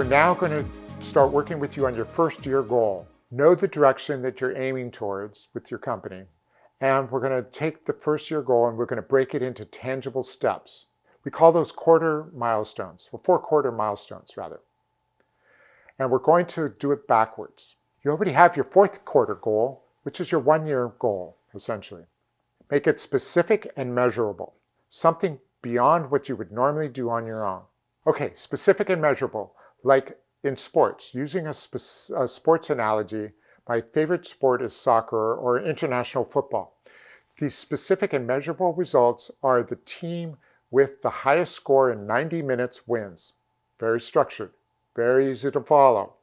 We're now going to start working with you on your first year goal. Know the direction that you're aiming towards with your company. And we're going to take the first year goal and we're going to break it into tangible steps. We call those quarter milestones, or 4-quarter milestones rather. And we're going to do it backwards. You already have your 4th quarter goal, which is your 1-year goal, essentially. Make it specific and measurable, something beyond what you would normally do on your own. Okay, specific and measurable, like in sports. Using a sports analogy, my favorite sport is soccer or international football. These specific and measurable results are the team with the highest score in 90 minutes wins. Very structured, very easy to follow.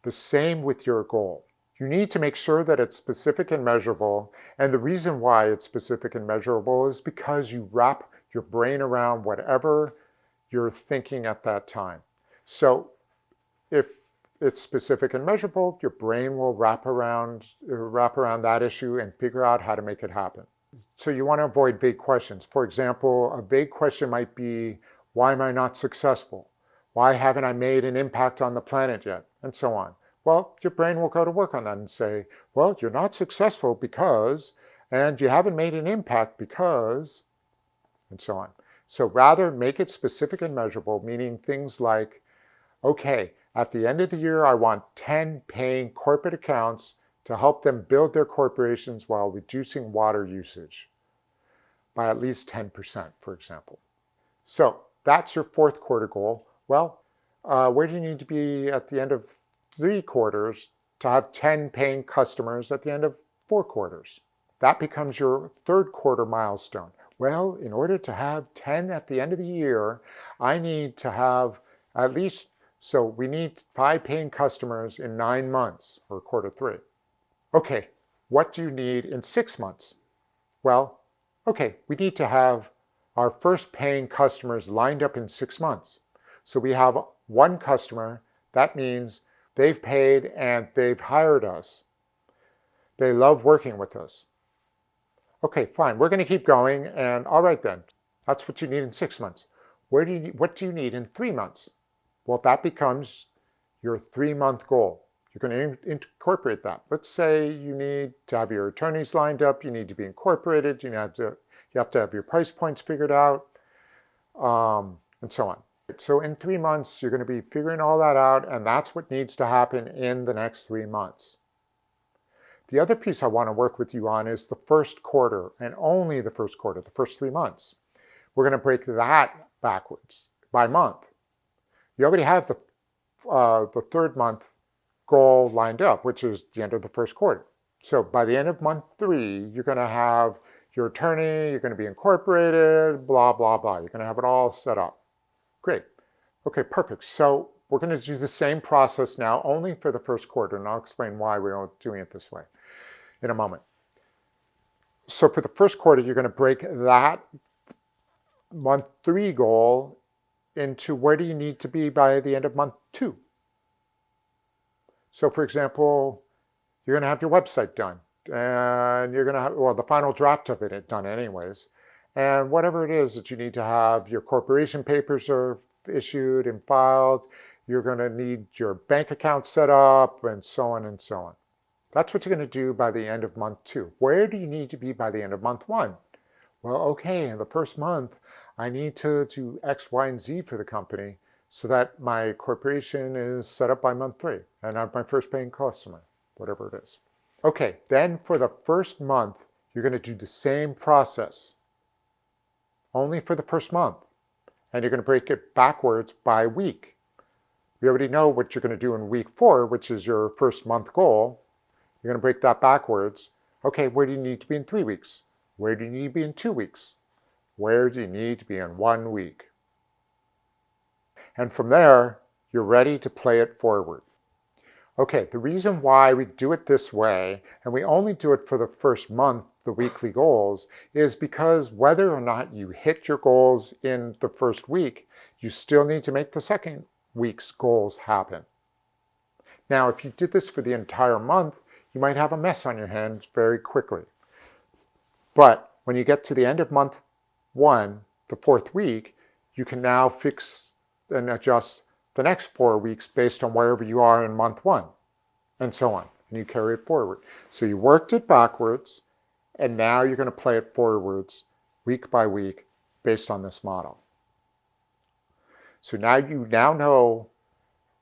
The same with your goal. You need to make sure that it's specific and measurable, and the reason why it's specific and measurable is because you wrap your brain around whatever you're thinking at that time. So if it's specific and measurable, your brain will wrap around that issue and figure out how to make it happen. So you want to avoid vague questions. For example, a vague question might be, why am I not successful? Why haven't I made an impact on the planet yet? And so on. Well, your brain will go to work on that and say, well, you're not successful because, and you haven't made an impact because, and so on. So rather make it specific and measurable, meaning things like, okay, at the end of the year, I want 10 paying corporate accounts to help them build their corporations while reducing water usage by at least 10%, for example. So that's your 4th quarter goal. Well, where do you need to be at the end of 3 quarters to have 10 paying customers at the end of 4 quarters? That becomes your 3rd quarter milestone. Well, in order to have 10 at the end of the year, I need to have at least, so we need 5 paying customers in 9 months, or quarter 3. Okay, what do you need in 6 months? Well, okay, we need to have our first paying customers lined up in 6 months. So we have 1 customer. That means they've paid and they've hired us. They love working with us. Okay, fine, we're going to keep going, and all right then, that's what you need in 6 months. What do you need in 3 months? Well, that becomes your 3-month goal. You're going to incorporate that. Let's say you need to have your attorneys lined up, you need to be incorporated, you have to have your price points figured out, and so on. So in 3 months, you're going to be figuring all that out, and that's what needs to happen in the next 3 months. The other piece I want to work with you on is the 1st quarter, and only the 1st quarter, the first 3 months. We're going to break that backwards by month. You already have the 3rd month goal lined up, which is the end of the 1st quarter. So by the end of month 3, you're going to have your attorney, you're going to be incorporated, blah, blah, blah. You're going to have it all set up. Great. Okay, perfect. So we're going to do the same process now, only for the 1st quarter, and I'll explain why we're doing it this way in a moment. So for the 1st quarter, you're going to break that month 3 goal into where do you need to be by the end of month 2. So for example, you're going to have your website done, and you're going to have, well, the final draft of it done anyways. And whatever it is that you need to have, your corporation papers are issued and filed, you're going to need your bank account set up, and so on and so on. That's what you're going to do by the end of month 2. Where do you need to be by the end of month 1? Well, okay, in the first month, I need to do X, Y, and Z for the company so that my corporation is set up by month 3 and I have my first paying customer, whatever it is. Okay, then for the 1st month, you're going to do the same process, only for the 1st month. And you're going to break it backwards by week. We already know what you're going to do in week 4, which is your 1st month goal. You're going to break that backwards. Okay, where do you need to be in 3 weeks? Where do you need to be in 2 weeks? Where do you need to be in 1 week? And from there, you're ready to play it forward. Okay, the reason why we do it this way, and we only do it for the 1st month, the weekly goals, is because whether or not you hit your goals in the 1st week, you still need to make the 2nd week's goals happen. Now, if you did this for the entire month, you might have a mess on your hands very quickly. But when you get to the end of month 1, the 4th week, you can now fix and adjust the next 4 weeks based on wherever you are in month 1, and so on. And you carry it forward. So you worked it backwards, and now you're going to play it forwards week by week based on this model. So now you know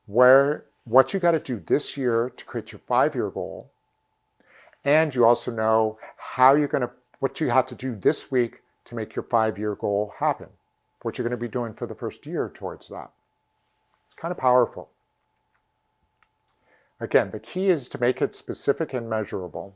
what you got to do this year to create your 5-year goal, and you also know what you have to do this week to make your 5-year goal happen, what you're going to be doing for the first year towards that. It's kind of powerful. Again, the key is to make it specific and measurable.